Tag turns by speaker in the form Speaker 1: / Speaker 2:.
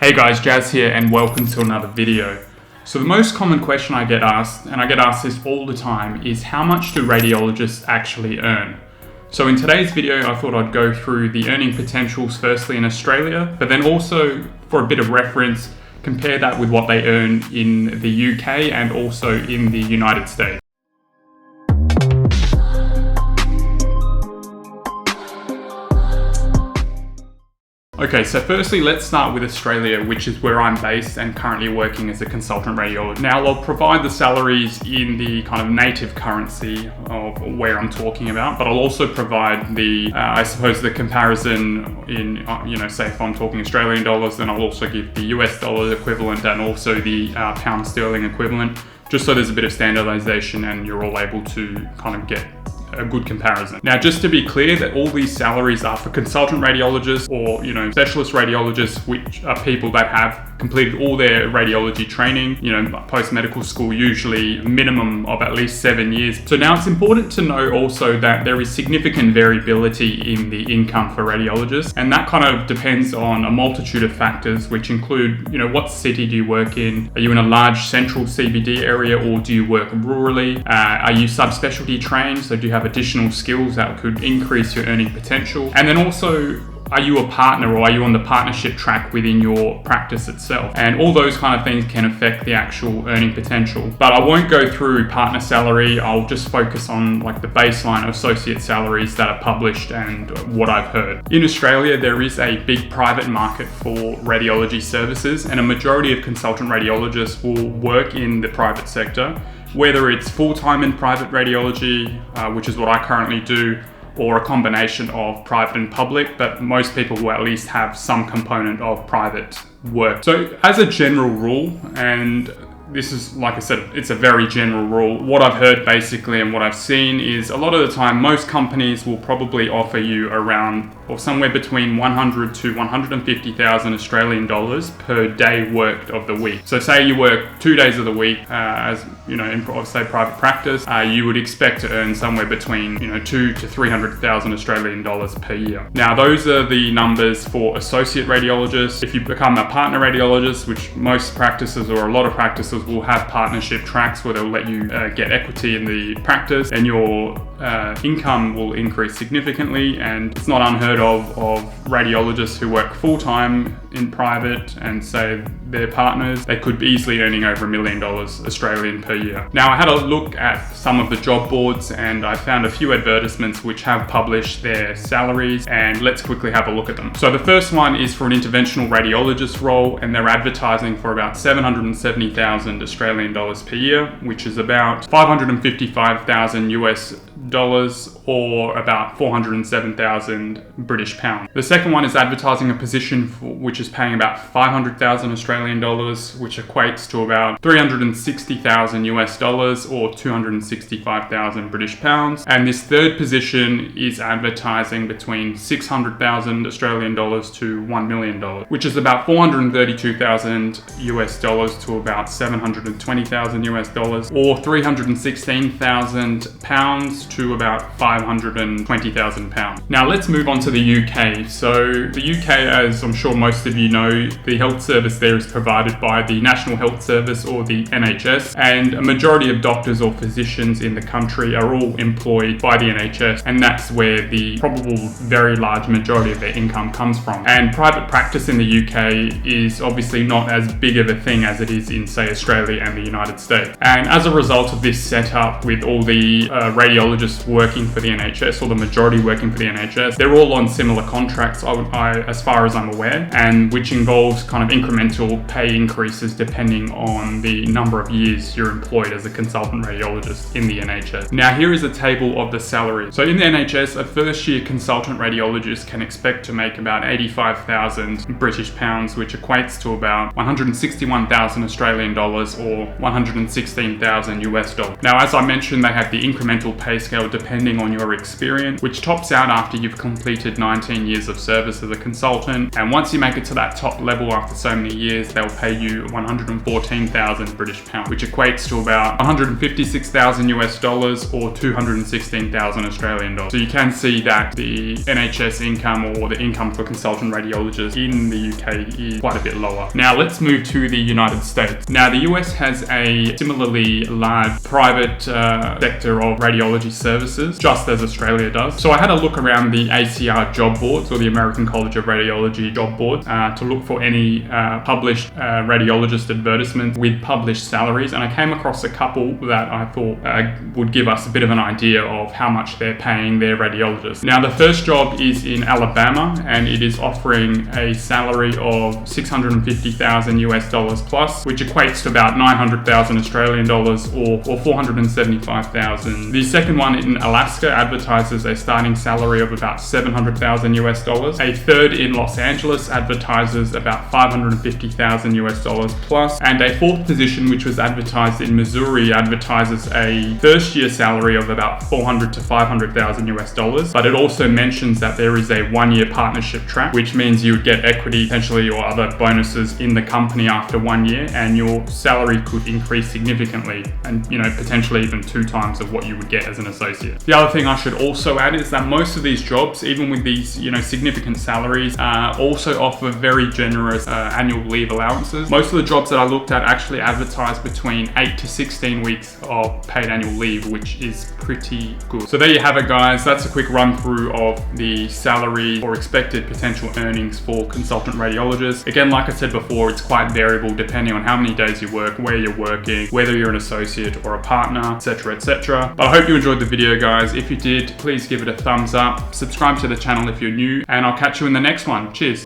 Speaker 1: Hey guys, Jazz here and welcome to another video. So the most common question I get asked, and I get asked this all the time, is how much do radiologists actually earn? So in today's video, I thought I'd go through the earning potentials firstly in Australia, but then also for a bit of reference, compare that with what they earn in the UK and also in the United States. Okay, so firstly, let's start with Australia, which is where I'm based and currently working as a consultant radiologist. Now, I'll provide the salaries in the kind of native currency of where I'm talking about, but I'll also provide the, the comparison in, say if I'm talking Australian dollars, then I'll also give the US dollar equivalent and also the pound sterling equivalent, just so there's a bit of standardization and you're all able to kind of get a good comparison. Now, just to be clear that all these salaries are for consultant radiologists or, specialist radiologists, which are people that have completed all their radiology training, post-medical school, usually a minimum of at least 7 years. So now it's important to know also that there is significant variability in the income for radiologists, and that kind of depends on a multitude of factors, which include, what city do you work in? Are you in a large central CBD area or do you work rurally? Are you subspecialty trained? So do you have additional skills that could increase your earning potential? And then also, are you a partner or are you on the partnership track within your practice itself? And all those kind of things can affect the actual earning potential. But I won't go through partner salary. I'll just focus on the baseline of associate salaries that are published and what I've heard. In Australia, there is a big private market for radiology services, and a majority of consultant radiologists will work in the private sector, whether it's full-time in private radiology, which is what I currently do, or a combination of private and public, but most people will at least have some component of private work. So as a general rule, and this is, like I said, it's a very general rule, what I've heard basically and what I've seen is a lot of the time, most companies will probably offer you around or somewhere between 100 to 150,000 Australian dollars per day worked of the week. So say you work 2 days of the week, in say private practice, you would expect to earn somewhere between 2 to 300,000 Australian dollars per year. Now those are the numbers for associate radiologists. If you become a partner radiologist, which most practices or a lot of practices will have partnership tracks where they'll let you get equity in the practice, and your income will increase significantly. And it's not unheard of radiologists who work full-time in private and say they're partners, they could be easily earning over $1 million Australian per year. Now, I had a look at some of the job boards and I found a few advertisements which have published their salaries, and let's quickly have a look at them. So the first one is for an interventional radiologist role, and they're advertising for about 770,000 Australian dollars per year, which is about 555,000 US dollars or about 407,000 British pounds. The second one is advertising a position which is paying about 500,000 Australian dollars, which equates to about 360,000 US dollars or 265,000 British pounds. And this third position is advertising between 600,000 Australian dollars to $1 million, which is about 432,000 US dollars to about 720,000 US dollars or 316,000 pounds to about 520,000 pounds. Now let's move on to the UK. So the UK, as I'm sure most of you know, the health service there is provided by the National Health Service or the NHS, and a majority of doctors or physicians in the country are all employed by the NHS, and that's where the probable very large majority of their income comes from. And private practice in the UK is obviously not as big of a thing as it is in, say, Australia and the United States. And as a result of this setup, with all the radiologists working for the NHS, or the majority working for the NHS, they're all on similar contracts, as far as I'm aware, and which involves kind of incremental pay increases depending on the number of years you're employed as a consultant radiologist in the NHS. Now here is a table of the salary. So in the NHS, a first year consultant radiologist can expect to make about 85,000 British pounds, which equates to about 161,000 Australian dollars or 116,000 US dollars. Now, as I mentioned, they have the incremental pay scale scale depending on your experience, which tops out after you've completed 19 years of service as a consultant. And once you make it to that top level after so many years, they'll pay you 114,000 British pounds, which equates to about 156,000 US dollars or 216,000 Australian dollars. So you can see that the NHS income, or the income for consultant radiologists in the UK, is quite a bit lower. Now let's move to the United States. Now the US has a similarly large private sector of radiology services, just as Australia does. So I had a look around the ACR job boards, or the American College of Radiology job board, to look for any published radiologist advertisements with published salaries, and I came across a couple that I thought would give us a bit of an idea of how much they're paying their radiologists. Now the first job is in Alabama, and it is offering a salary of 650,000 US dollars plus, which equates to about 900,000 Australian dollars or 475,000. The second one in Alaska advertises a starting salary of about 700,000 US dollars. A third in Los Angeles advertises about 550,000 US dollars plus, and a fourth position, which was advertised in Missouri, advertises a first year salary of about 400 to 500,000 US dollars, but it also mentions that there is a 1-year partnership track, which means you would get equity potentially or other bonuses in the company after 1 year, and your salary could increase significantly, and potentially even 2 times of what you would get as an associate. The other thing I should also add is that most of these jobs, even with these significant salaries, also offer very generous annual leave allowances. Most of the jobs that I looked at actually advertise between 8 to 16 weeks of paid annual leave, which is pretty good. So there you have it, guys. That's a quick run through of the salary or expected potential earnings for consultant radiologists. Again, like I said before, it's quite variable depending on how many days you work, where you're working, whether you're an associate or a partner, etc, etc. But I hope you enjoyed the video, guys. If you did, please give it a thumbs up, subscribe to the channel if you're new, and I'll catch you in the next one. Cheers.